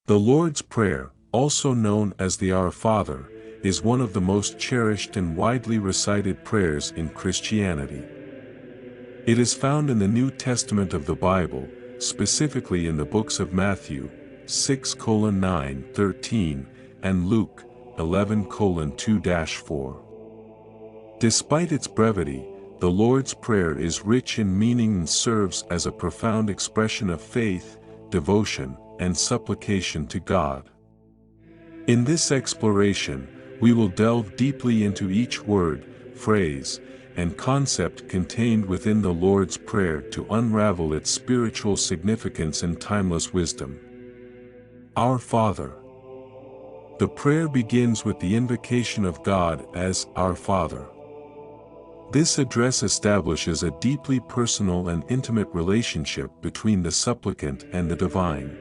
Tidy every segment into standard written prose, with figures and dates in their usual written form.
The Lord's Prayer, also known as the Our Father, is one of the most cherished and widely recited prayers in Christianity. It is found in the New Testament of the Bible, specifically in the books of Matthew 6:9-13 and Luke 11:2-4. Despite its brevity, the Lord's Prayer is rich in meaning and serves as a profound expression of faith, devotion, and supplication to God. In this exploration, we will delve deeply into each word, phrase, and concept contained within the Lord's Prayer to unravel its spiritual significance and timeless wisdom. Our Father. The prayer begins with the invocation of God as Our Father. This address establishes a deeply personal and intimate relationship between the supplicant and the divine.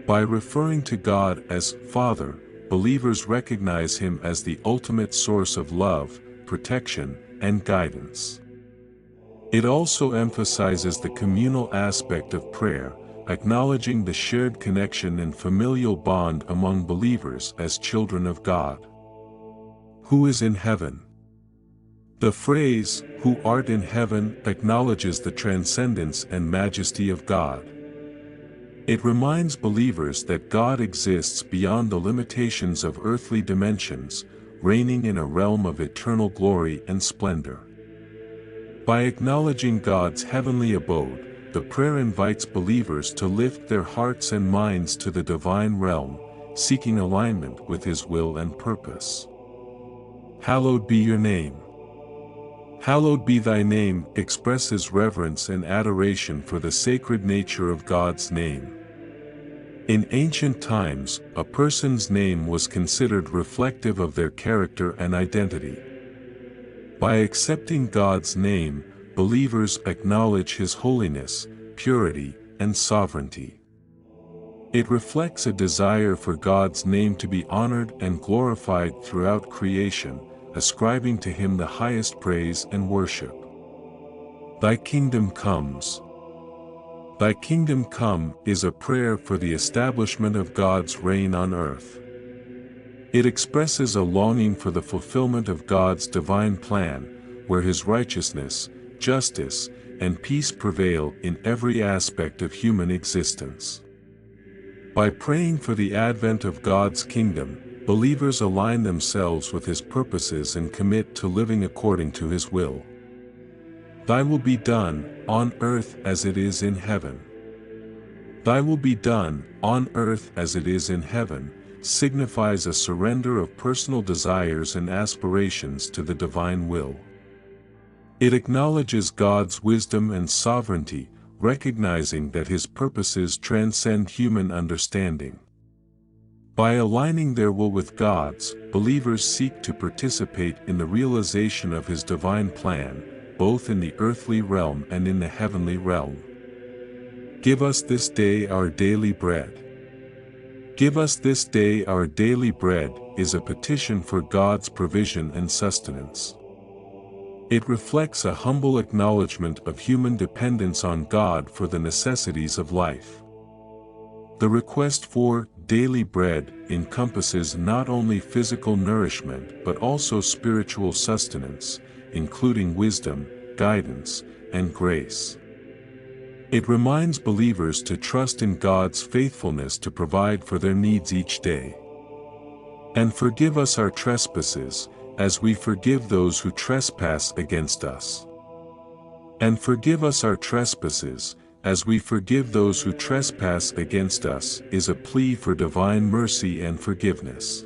By referring to God as Father, believers recognize Him as the ultimate source of love, protection, and guidance. It also emphasizes the communal aspect of prayer, acknowledging the shared connection and familial bond among believers as children of God. Who is in heaven? The phrase, "Who art in heaven," acknowledges the transcendence and majesty of God. It reminds believers that God exists beyond the limitations of earthly dimensions, reigning in a realm of eternal glory and splendor. By acknowledging God's heavenly abode, the prayer invites believers to lift their hearts and minds to the divine realm, seeking alignment with His will and purpose. Hallowed be your name. Hallowed be thy name expresses reverence and adoration for the sacred nature of God's name. In ancient times, a person's name was considered reflective of their character and identity. By accepting God's name, believers acknowledge His holiness, purity, and sovereignty. It reflects a desire for God's name to be honored and glorified throughout creation, ascribing to Him the highest praise and worship. Thy kingdom comes. Thy kingdom come is a prayer for the establishment of God's reign on earth. It expresses a longing for the fulfillment of God's divine plan, where His righteousness, justice, and peace prevail in every aspect of human existence. By praying for the advent of God's kingdom, believers align themselves with His purposes and commit to living according to His will. Thy will be done, on earth as it is in heaven. Thy will be done, on earth as it is in heaven, signifies a surrender of personal desires and aspirations to the divine will. It acknowledges God's wisdom and sovereignty, recognizing that His purposes transcend human understanding. By aligning their will with God's, believers seek to participate in the realization of His divine plan, both in the earthly realm and in the heavenly realm. Give us this day our daily bread. Give us this day our daily bread is a petition for God's provision and sustenance. It reflects a humble acknowledgement of human dependence on God for the necessities of life. The request for daily bread encompasses not only physical nourishment but also spiritual sustenance, including wisdom, guidance, and grace. It reminds believers to trust in God's faithfulness to provide for their needs each day. And forgive us our trespasses, as we forgive those who trespass against us. And forgive us our trespasses, as we forgive those who trespass against us, is a plea for divine mercy and forgiveness.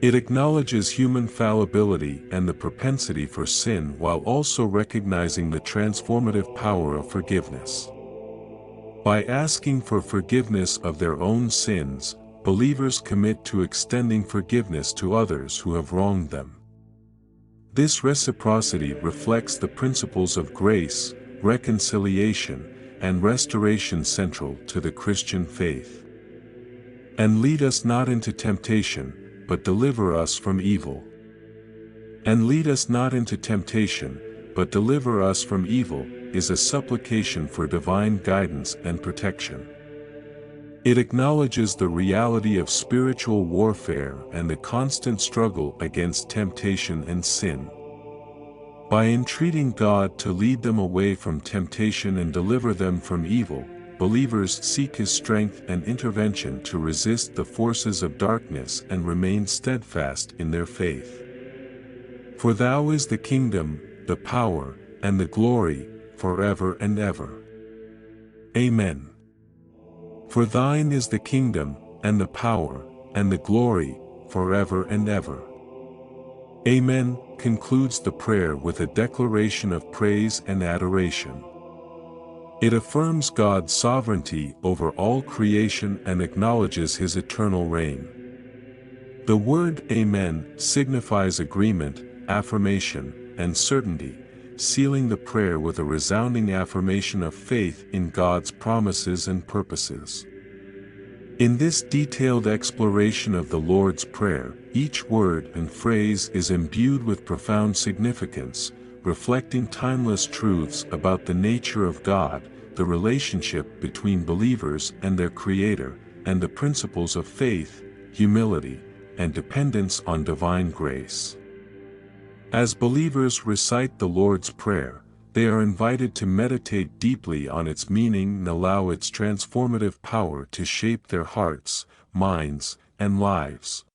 It acknowledges human fallibility and the propensity for sin while also recognizing the transformative power of forgiveness. By asking for forgiveness of their own sins, believers commit to extending forgiveness to others who have wronged them. This reciprocity reflects the principles of grace, reconciliation, and restoration central to the Christian faith. And lead us not into temptation, but deliver us from evil. And lead us not into temptation, but deliver us from evil, is a supplication for divine guidance and protection. It acknowledges the reality of spiritual warfare and the constant struggle against temptation and sin. By entreating God to lead them away from temptation and deliver them from evil, believers seek His strength and intervention to resist the forces of darkness and remain steadfast in their faith. For Thou is the kingdom, the power, and the glory, forever and ever. Amen. For Thine is the kingdom, and the power, and the glory, forever and ever. Amen, concludes the prayer with a declaration of praise and adoration. It affirms God's sovereignty over all creation and acknowledges His eternal reign. The word Amen signifies agreement, affirmation, and certainty, sealing the prayer with a resounding affirmation of faith in God's promises and purposes. In this detailed exploration of the Lord's Prayer, each word and phrase is imbued with profound significance, reflecting timeless truths about the nature of God, the relationship between believers and their Creator, and the principles of faith, humility, and dependence on divine grace. As believers recite the Lord's Prayer, they are invited to meditate deeply on its meaning and allow its transformative power to shape their hearts, minds, and lives.